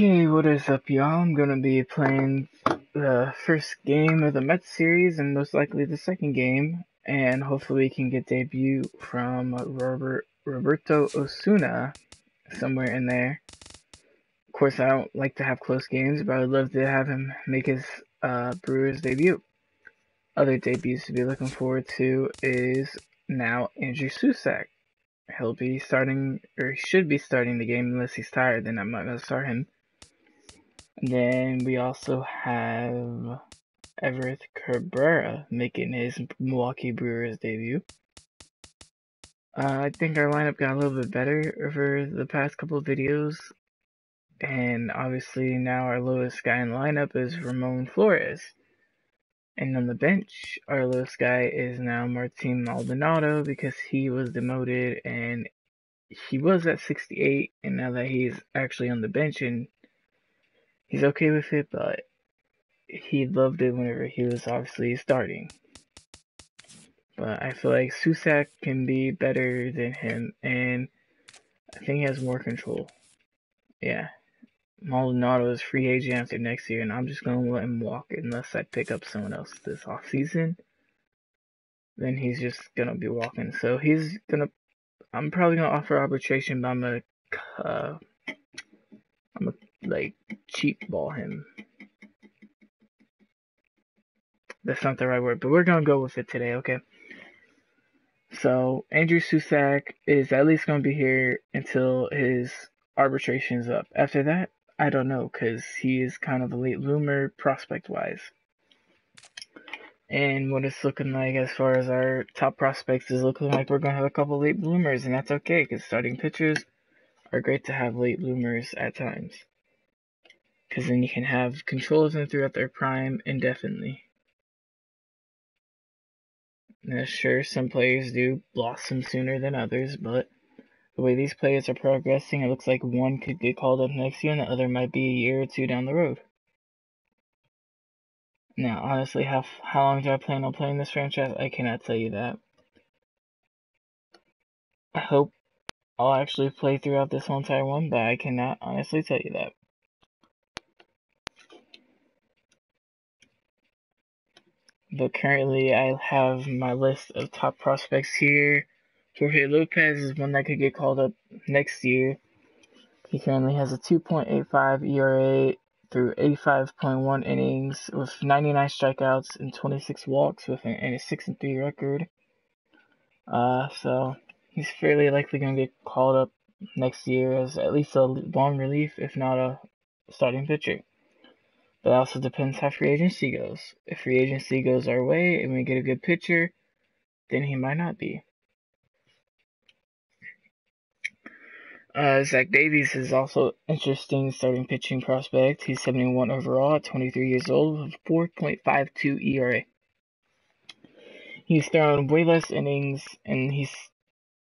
Okay, what is up, y'all? I'm gonna be playing the first game of the Mets series and most likely the second game, and hopefully we can get debut from Roberto Osuna somewhere in there. Of course, I don't like to have close games, but I would love to have him make his Brewers debut. Other debuts to be looking forward to is now Andrew Susac. He'll be starting, or he should be starting the game unless he's tired, then I'm not gonna start him. And then we also have Everett Cabrera making his Milwaukee Brewers debut. I think our lineup got a little bit better over the past couple of videos. And obviously now our lowest guy in the lineup is Ramon Flores. And on the bench, our lowest guy is now Martin Maldonado because he was demoted and he was at 68. And now that he's actually on the bench and he's okay with it, but he loved it whenever he was obviously starting. But I feel like Susac can be better than him, and I think he has more control. Yeah. Maldonado is free agent after next year, and I'm just going to let him walk unless I pick up someone else this off season. Then he's just going to be walking. So he's going to, I'm probably going to offer arbitration, but I'm going to like cheap ball him. That's not the right word, but we're going to go with it today, okay? So Andrew Susac is at least going to be here until his arbitration's up. After that, I don't know, because he is kind of a late bloomer prospect-wise. And what it's looking like as far as our top prospects is looking like we're going to have a couple late bloomers, and that's okay, because starting pitchers are great to have late bloomers at times. Because then you can have control of them throughout their prime indefinitely. Now, sure, some players do blossom sooner than others, but the way these players are progressing, it looks like one could get called up next year and the other might be a year or two down the road. Now, honestly, how long do I plan on playing this franchise? I cannot tell you that. I hope I'll actually play throughout this whole entire one, but I cannot honestly tell you that. But currently, I have my list of top prospects here. Jorge Lopez is one that could get called up next year. He currently has a 2.85 ERA through 85.1 innings with 99 strikeouts and 26 walks and a 6-3 record. So he's fairly likely going to get called up next year as at least a long relief, if not a starting pitcher. But it also depends how free agency goes. If free agency goes our way and we get a good pitcher, then he might not be. Zach Davies is also interesting starting pitching prospect. He's 71 overall at 23 years old with 4.52 ERA. He's thrown way less innings, and he's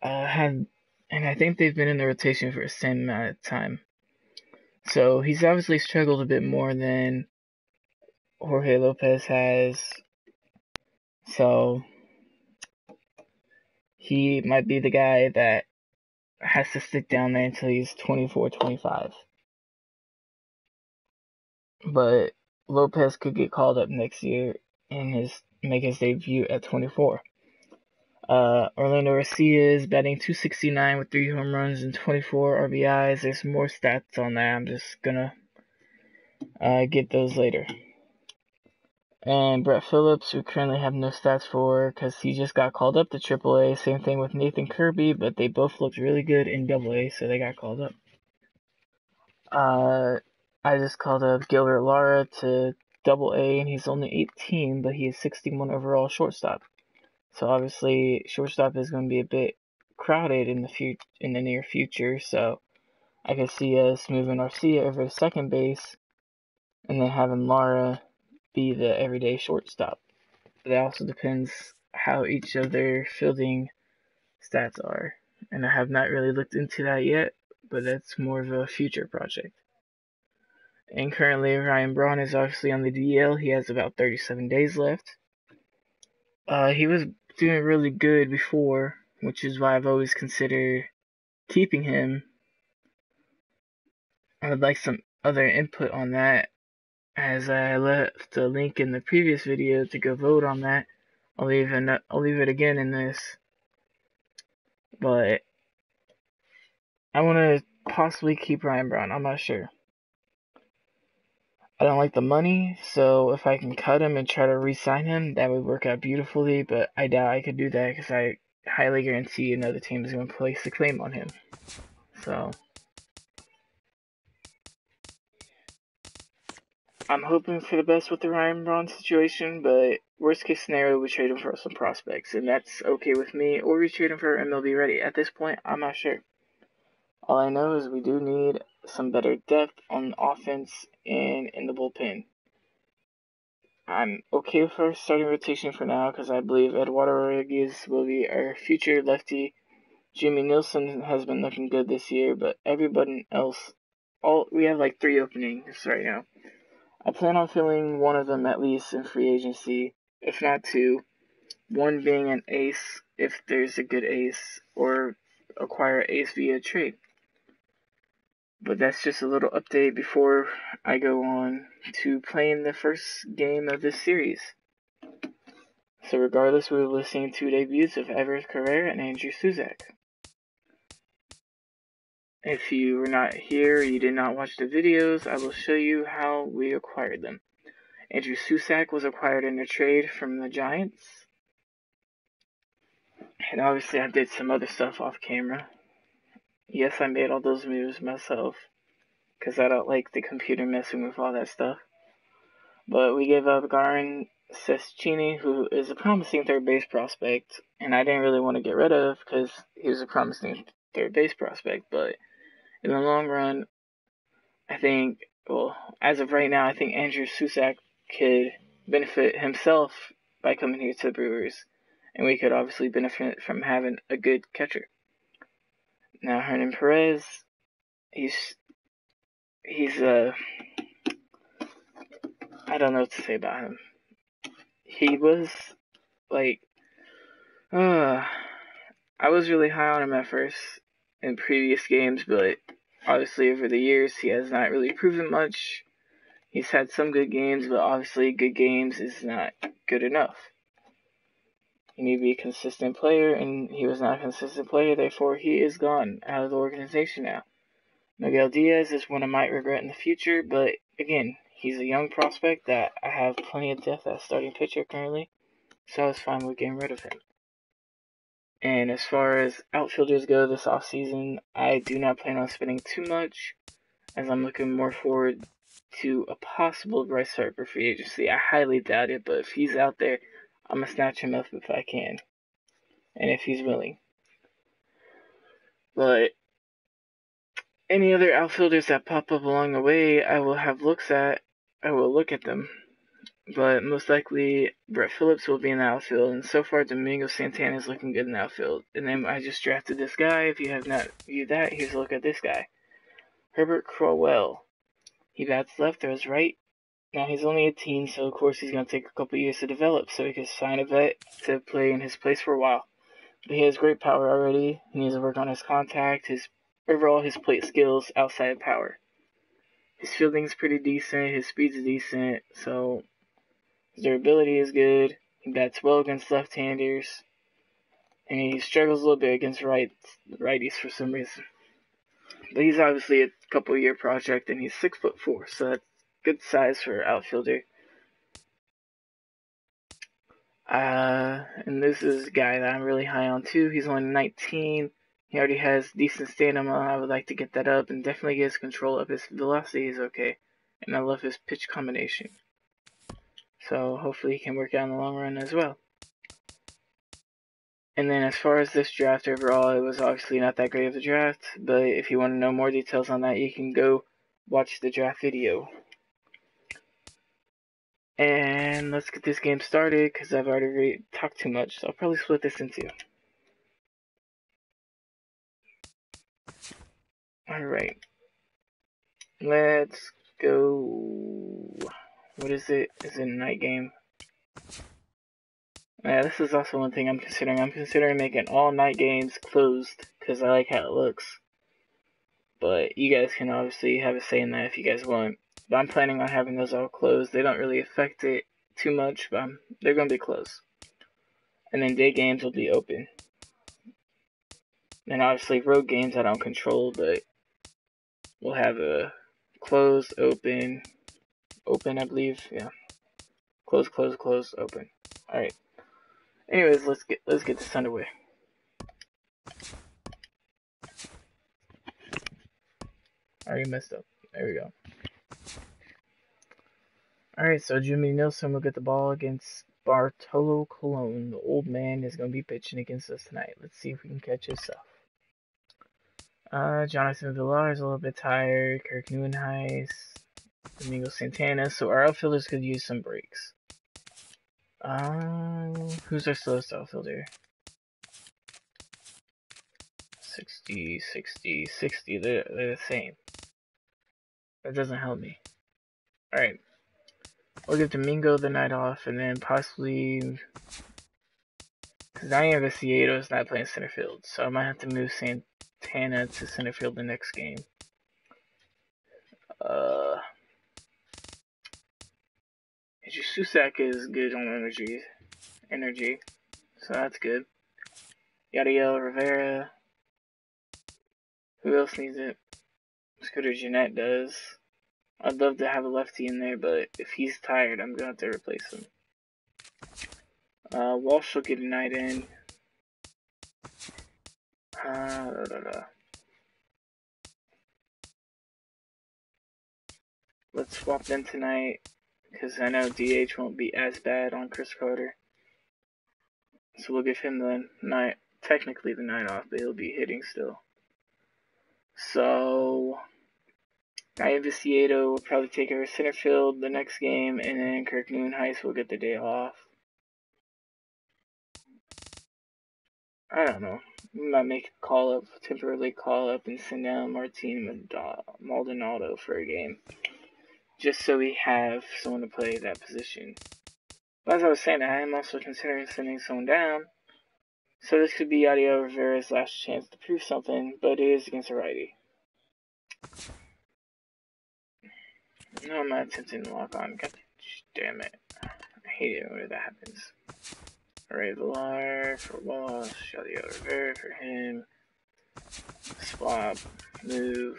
and I think they've been in the rotation for the same amount of time. So he's obviously struggled a bit more than Jorge Lopez has. So he might be the guy that has to stick down there until he's 24, 25. But Lopez could get called up next year and make his debut at 24. Orlando Arcia is batting .269 with 3 home runs and 24 RBIs. There's more stats on that. I'm just gonna get those later. And Brett Phillips, who currently have no stats for because he just got called up to AAA. Same thing with Nathan Kirby, but they both looked really good in AA, so they got called up. I just called up Gilbert Lara to AA, and he's only 18, but he is 61 overall shortstop. So obviously, shortstop is going to be a bit crowded in the near future. So I could see us moving Arcia over to second base, and then having Lara be the everyday shortstop. But it also depends how each of their fielding stats are, and I have not really looked into that yet. But that's more of a future project. And currently, Ryan Braun is obviously on the DL. He has about 37 days left. He was doing really good before, which is why I've always considered keeping him. I would like other input on that, as I left a link in the previous video to go vote on that. I'll leave it again in this, but I want to possibly keep Ryan Braun. I'm not sure. I don't like the money, so if I can cut him and try to re-sign him, that would work out beautifully, but I doubt I could do that because I highly guarantee another team is going to place a claim on him. So I'm hoping for the best with the Ryan Braun situation, but worst case scenario, we trade him for some prospects, and that's okay with me, or we trade him for MLB ready. At this point, I'm not sure. All I know is we do need some better depth on offense and in the bullpen. I'm okay with our starting rotation for now because I believe Eduardo Rodriguez will be our future lefty. Jimmy Nielsen has been looking good this year, but everybody else, we have like 3 openings right now. I plan on filling one of them at least in free agency, if not 2. One being an ace if there's a good ace, or acquire ace via trade. But that's just a little update before I go on to playing the first game of this series. So regardless, we will be seeing 2 debuts of Everett Carrera and Andrew Suzak. If you were not here, you did not watch the videos, I will show you how we acquired them. Andrew Suzak was acquired in a trade from the Giants. And obviously I did some other stuff off camera. Yes, I made all those moves myself, because I don't like the computer messing with all that stuff. But we gave up Garin Cescini, who is a promising third base prospect, and I didn't really want to get rid of because he was a promising third base prospect. But in the long run, I think, well, as of right now, I think Andrew Suzak could benefit himself by coming here to the Brewers, and we could obviously benefit from having a good catcher. Now, Hernan Perez, he's I don't know what to say about him. He was like, I was really high on him at first in previous games, but obviously over the years he has not really proven much. He's had some good games, but obviously good games is not good enough. You need to be a consistent player, and he was not a consistent player, therefore he is gone out of the organization now. Miguel Diaz is one I might regret in the future, but again, he's a young prospect that I have plenty of depth as starting pitcher currently, so I was fine with getting rid of him. And as far as outfielders go this offseason, I do not plan on spending too much, as I'm looking more forward to a possible Bryce Harper free agency. I highly doubt it, but if he's out there, I'm going to snatch him up if I can, and if he's willing. But any other outfielders that pop up along the way, I will look at them. But most likely, Brett Phillips will be in the outfield, and so far, Domingo Santana is looking good in the outfield. And then I just drafted this guy. If you have not viewed that, here's a look at this guy. Herbert Crowell. He bats left, throws right. Now, he's only 18, so of course he's going to take a couple years to develop, so he can sign a vet to play in his place for a while. But he has great power already. He needs to work on his contact, his plate skills outside of power. His fielding's pretty decent, his speed's decent, so his durability is good. He bats well against left-handers, and he struggles a little bit against righties for some reason. But he's obviously a couple-year project, and he's 6'4", so that's good size for an outfielder. And this is a guy that I'm really high on too. He's only 19. He already has decent stamina. I would like to get that up and definitely get his control up. His velocity is okay, and I love his pitch combination. So hopefully he can work out in the long run as well. And then as far as this draft overall, it was obviously not that great of a draft, but if you want to know more details on that, you can go watch the draft video. And let's get this game started, because I've already talked too much, so I'll probably split this in 2. Alright. Let's go. What is it? Is it a night game? Yeah, this is also one thing I'm considering. I'm considering making all night games closed, because I like how it looks. But you guys can obviously have a say in that if you guys want. But I'm planning on having those all closed. They don't really affect it too much, but they're going to be closed. And then day games will be open. And obviously road games I don't control, but we'll have a closed, open, I believe. Yeah. Close, close, close, open. Alright. Anyways, let's get this underway. I already messed up. There we go. Alright, so Jimmy Nilsson will get the ball against Bartolo Colon. The old man is going to be pitching against us tonight. Let's see if we can catch his stuff. Jonathan Villar is a little bit tired. Kirk Neuenhuis, Domingo Santana. So our outfielders could use some breaks. Who's our slowest outfielder? 60, 60, 60. They're the same. That doesn't help me. Alright. We'll give Domingo the night off, and then possibly... because Daniel Viciedo is not playing center field, so I might have to move Santana to center field the next game. Susak is good on energy, so that's good. Yadiel Rivera. Who else needs it? Scooter Jeanette does. I'd love to have a lefty in there, but if he's tired, I'm gonna have to replace him. Walsh will get a night in. Let's swap them tonight, because I know DH won't be as bad on Chris Carter. So we'll give him the night, technically the night off, but he'll be hitting still. So Daniel Viciedo will probably take over center field the next game, and then Kirk Neuenhuis will get the day off. I don't know. We might make a call up, temporarily call up, and send down Martin Maldonado for a game, just so we have someone to play that position. But as I was saying, I am also considering sending someone down, so this could be Yadiel Rivera's last chance to prove something, but it is against a righty. No, I'm not attempting to lock on. God damn it. I hate it when that happens. Alright, Villar for Walsh, Yadiel Rivera for him. Swap, move.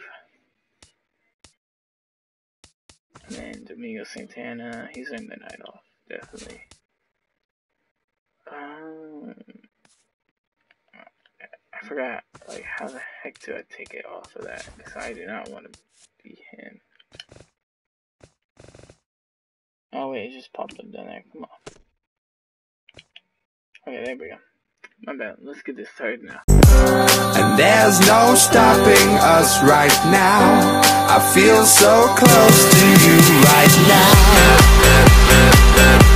And then Domingo Santana, he's in the night off, definitely. I forgot, like, how the heck do I take it off of that? Because I do not want to be him. Oh wait, it just popped up down there, come on. Okay, there we go. My bad, let's get this started now. And there's no stopping us right now. I feel so close to you right now.